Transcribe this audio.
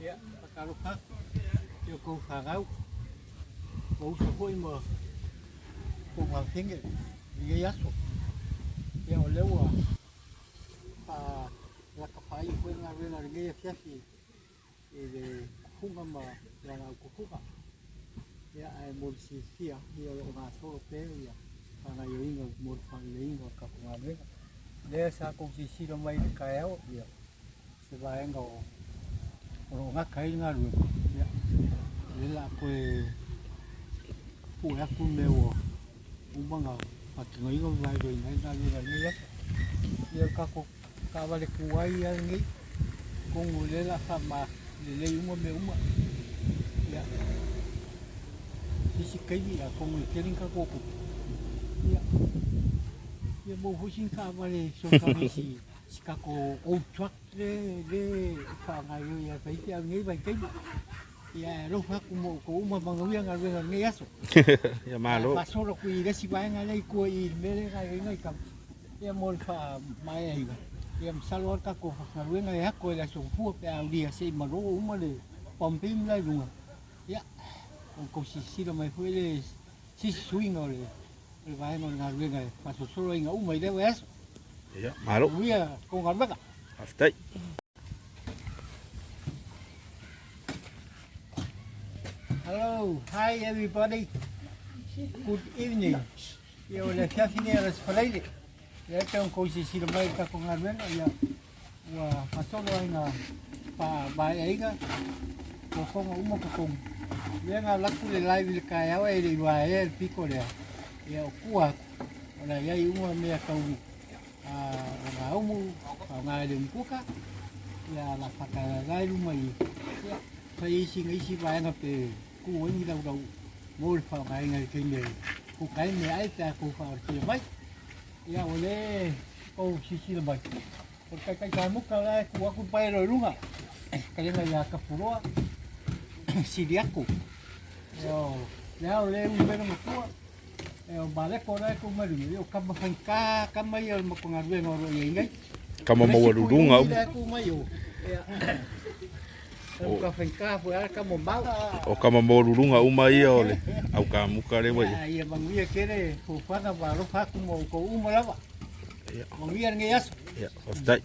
ya kalau pak yo ko fagau ko so ko mo ko ma finge ye yaso ya o lewa la kapai ko na rena nge fiafi de funga ma la kufuka ya ai mo si fia yo ma solo pe ya ana yo ingo mo fa leingo ka ko ngale de sa ko si si lo mai ka yo ya se va engo ro nga kai nga lu ya le la ko pu ya ku me wo u banga pa ki ngai go vai do ngai na ni ni ya ka ko ka va le ku ai ya ngi ko ngule la fa ma le uma me uma ya si kai ya ko ngi ke rin ka ko ko ya ya mo hu sin ka va le so ka mi si ka ko o truck de fa ngai ya fa ki ngai vai kai ya lo fa ko uma bang wi nga wi ngai aso ya malo fa so ro ku i de si vai ngai ko i me le ngai kam ya mo fa mai ai ya salor ka ko fa wi ngai ha ko la so fu pe au dia se ma ro uma le pom pim la lunga ya ko si lo mai foi le si swing ole le vai no nga wi ngai fa so so ngai uma i de wes ya malo wi ko ngar ba aftai Hello, hi everybody. Good evening. Yo le fiafineras falaile. Ya tong ko si mai ka ko ngarwen ya. Wa pasolo nga pa ba aiga. Ko ko umo ko ko. Ya nga laku le live ka ya wa le wa el pico le. Ya kuwa. Ona ya umo me ka u. Nga umo nga le mpuka. Ya la paka la mai. Ya sai si ngai si ba nga pe ku ni đâu đâu mua phao ngày ngày kinh nghề ku cái mẹ ấy ta ku phao chỉ mấy ya ole cô xí là mấy cái múc cái này ku bay rồi đúng không cái này là cặp phụ đó xí điếc ku rồi ya ole bên một cua bà lấy cô đây ku mới được yêu cầm phanh cá cầm mấy giờ mà còn ăn về rồi vậy đấy kama mau đúng không ka fenka fu ka mo mau o kama mau runga uma ia ole au ka muka le wai ia mangia kere fu fa na ba ro fa ku mo ko uma la ba mangia nge yas ya aftai